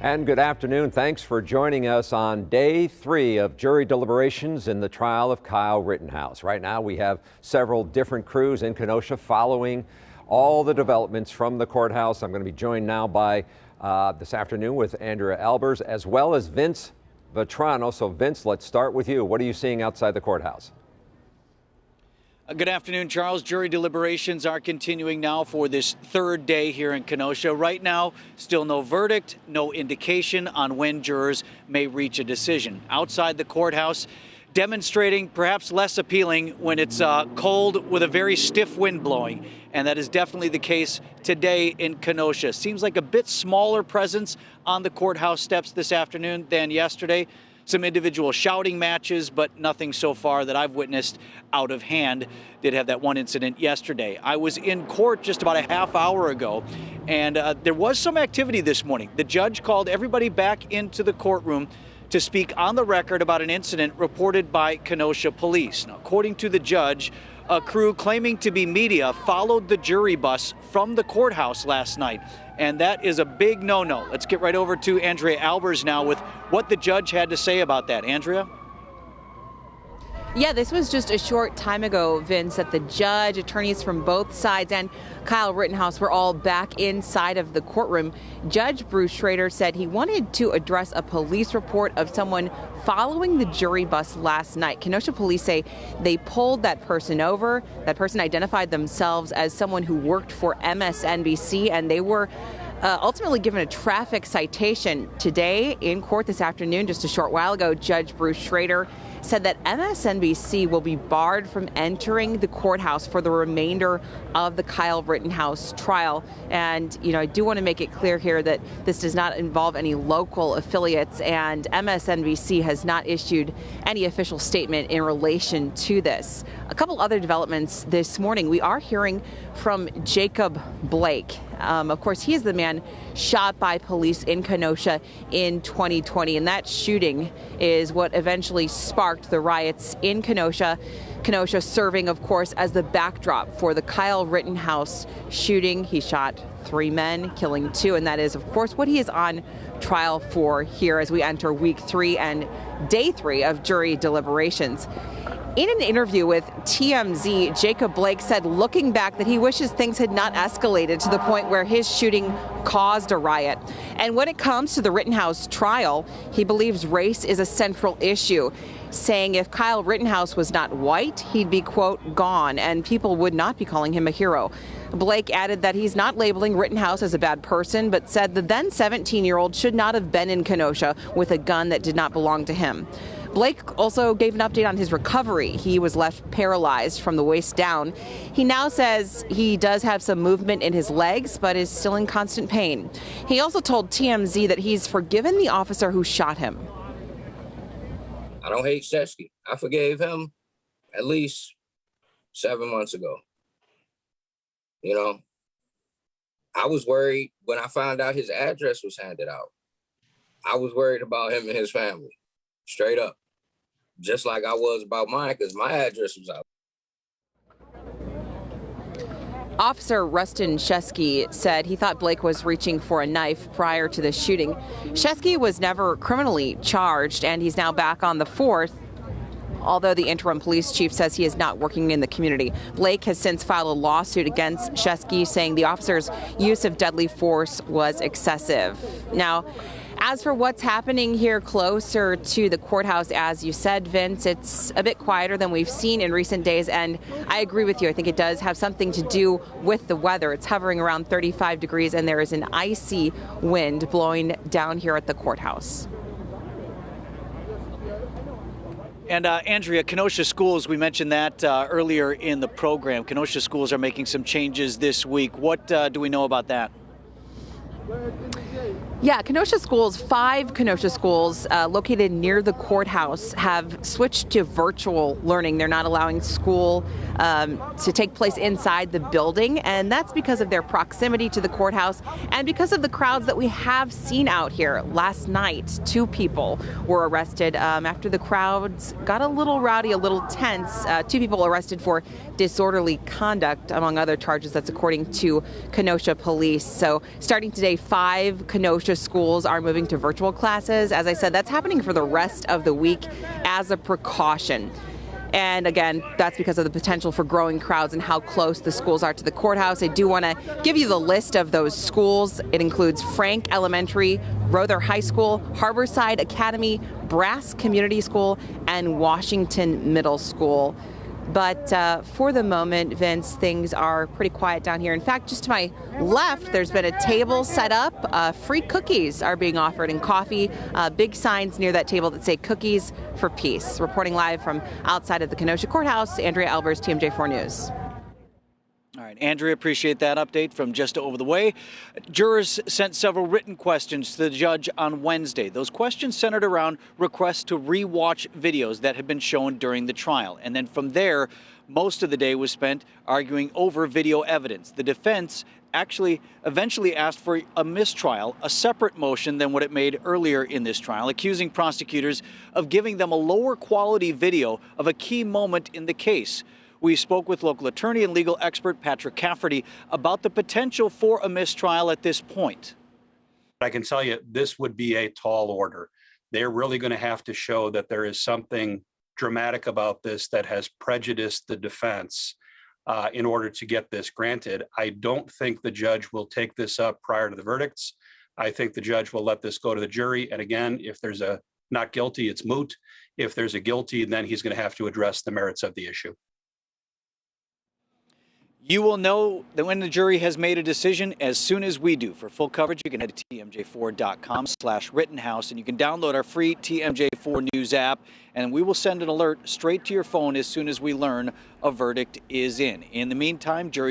And good afternoon. Thanks for joining us on day 3 of jury deliberations in the trial of Kyle Rittenhouse. Right now we have several different crews in Kenosha following all the developments from the courthouse. I'm going to be joined now by this afternoon with Andrea Albers as well as Vince Vetrano. So Vince, let's start with you. What are you seeing outside the courthouse? Good afternoon, Charles. Jury deliberations are continuing now for this third day here in Kenosha. Right now, still no verdict, no indication on when jurors may reach a decision. Outside the courthouse, demonstrating perhaps less appealing when it's cold with a very stiff wind blowing. And that is definitely the case today in Kenosha. Seems like a bit smaller presence on the courthouse steps this afternoon than yesterday. Some individual shouting matches, but nothing so far that I've witnessed out of hand. Did have that one incident yesterday. I was in court just about a half hour ago, and there was some activity this morning. The judge called everybody back into the courtroom to speak on the record about an incident reported by Kenosha police. Now, according to the judge, a crew claiming to be media followed the jury bus from the courthouse last night, and that is a big no-no. Let's get right over to Andrea Albers now with what the judge had to say about that. Andrea? Yeah, this was just a short time ago, Vince, that the judge, attorneys from both sides, and Kyle Rittenhouse were all back inside of the courtroom. Judge Bruce Schrader said he wanted to address a police report of someone following the jury bus last night. Kenosha police say they pulled that person over. That person identified themselves as someone who worked for MSNBC, and they were ultimately given a traffic citation today in court this afternoon. Just a short while ago, Judge Bruce Schrader said that MSNBC will be barred from entering the courthouse for the remainder of the Kyle Rittenhouse trial. And, I do want to make it clear here that this does not involve any local affiliates, and MSNBC has not issued any official statement in relation to this. A couple other developments this morning. We are hearing from Jacob Blake. Of course, he is the man shot by police in Kenosha in 2020, and that shooting is what eventually sparked the riots in Kenosha. Kenosha serving, of course, as the backdrop for the Kyle Rittenhouse shooting. He shot 3 men, killing 2, and that is, of course, what he is on trial for here as we enter week 3 and day 3 of jury deliberations. In an interview with TMZ, Jacob Blake said, looking back, that he wishes things had not escalated to the point where his shooting caused a riot. And when it comes to the Rittenhouse trial, he believes race is a central issue, saying if Kyle Rittenhouse was not white, he'd be, quote, gone, and people would not be calling him a hero. Blake added that he's not labeling Rittenhouse as a bad person, but said the then 17-year-old should not have been in Kenosha with a gun that did not belong to him. Blake also gave an update on his recovery. He was left paralyzed from the waist down. He now says he does have some movement in his legs, but is still in constant pain. He also told TMZ that he's forgiven the officer who shot him. I don't hate Shesky. I forgave him at least 7 months ago. I was worried when I found out his address was handed out. I was worried about him and his family, straight up. Just like I was about mine, because my address was out. Officer Rustin Shesky said he thought Blake was reaching for a knife prior to the shooting. Shesky was never criminally charged, and he's now back on the force, although the interim police chief says he is not working in the community. Blake has since filed a lawsuit against Shesky, saying the officer's use of deadly force was excessive. Now, as for what's happening here closer to the courthouse, as you said, Vince, it's a bit quieter than we've seen in recent days, and I agree with you. I think it does have something to do with the weather. It's hovering around 35 degrees, and there is an icy wind blowing down here at the courthouse. And Andrea, Kenosha schools, we mentioned that earlier in the program. Kenosha schools are making some changes this week. What do we know about that? Yeah, Kenosha schools, 5 Kenosha schools located near the courthouse have switched to virtual learning. They're not allowing school to take place inside the building, and that's because of their proximity to the courthouse and because of the crowds that we have seen out here. Last night, 2 people were arrested after the crowds got a little rowdy, a little tense. 2 people arrested for disorderly conduct, among other charges. That's according to Kenosha police. So starting today, 5 Kenosha schools are moving to virtual classes. As I said, that's happening for the rest of the week as a precaution. And again, that's because of the potential for growing crowds and how close the schools are to the courthouse. I do want to give you the list of those schools. It includes Frank Elementary, Rother High School, Harborside Academy, Brass Community School, and Washington Middle School. But for the moment, Vince, things are pretty quiet down here. In fact, just to my left, there's been a table set up. Free cookies are being offered and coffee. Big signs near that table that say "Cookies for Peace." Reporting live from outside of the Kenosha Courthouse, Andrea Albers, TMJ4 News. All right, Andrea, appreciate that update from just over the way. Jurors sent several written questions to the judge on Wednesday. Those questions centered around requests to re-watch videos that had been shown during the trial. And then from there, most of the day was spent arguing over video evidence. The defense actually eventually asked for a mistrial, a separate motion than what it made earlier in this trial, accusing prosecutors of giving them a lower quality video of a key moment in the case. We spoke with local attorney and legal expert Patrick CAFFERTY about the potential for a mistrial at this point. I can tell you this would be a tall order. They're really going to have to show that there is something dramatic about this that has prejudiced the defense in order to get this granted. I don't think the judge will take this up prior to the verdicts. I think the judge will let this go to the jury. And again, if there's a not guilty, it's moot. If there's a guilty, then he's going to have to address the merits of the issue. You will know that when the jury has made a decision as soon as we do. For full coverage, you can head to tmj4.com/Rittenhouse, and you can download our free TMJ4 News app, and we will send an alert straight to your phone as soon as we learn a verdict is in. In the meantime, jury